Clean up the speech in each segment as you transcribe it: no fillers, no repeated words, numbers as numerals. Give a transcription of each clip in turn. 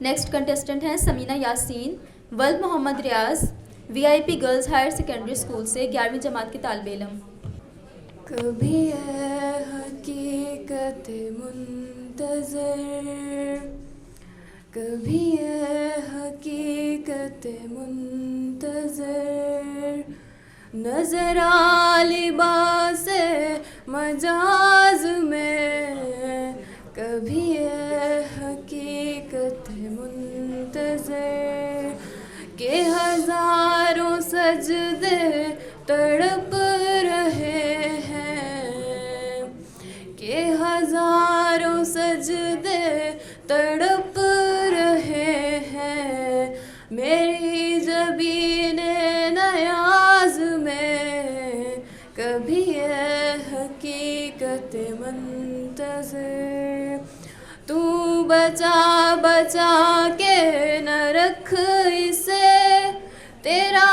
Next contestant हैं समीना यासीन, वल्द Mohammad Riyaz, VIP girls higher secondary school से 11वीं जमात के तालिबे इल्म। कभी है हकीकत मुंतज़र, कभी है हकीकत मुंतज़र, नज़र आ लिबास मजाज में, कभी है हकीकत मुंतज़र के हज़ारों सजदे तड़प रहे हैं, के हज़ारों सजदे तड़प रहे हैं, मेरी ज़बीने नयाज में, कभी है हकीकत मुंतज़र। तू बचा बचा के न रख इसे, तेरा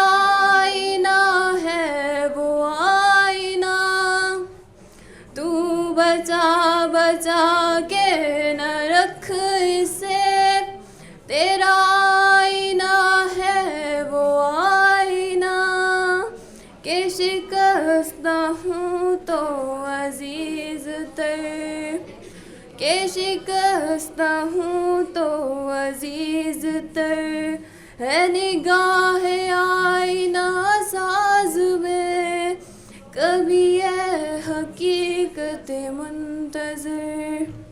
आईना है वो आईना, तू बचा बचा के न रख इसे, तेरा आईना है वो आईना, के शिकस्ता हूँ तो अजीज तर, के शिकस्ता हूँ तो अजीज तर, है निगाह आईना साज में, कभी है हकीकत मुंतज़र।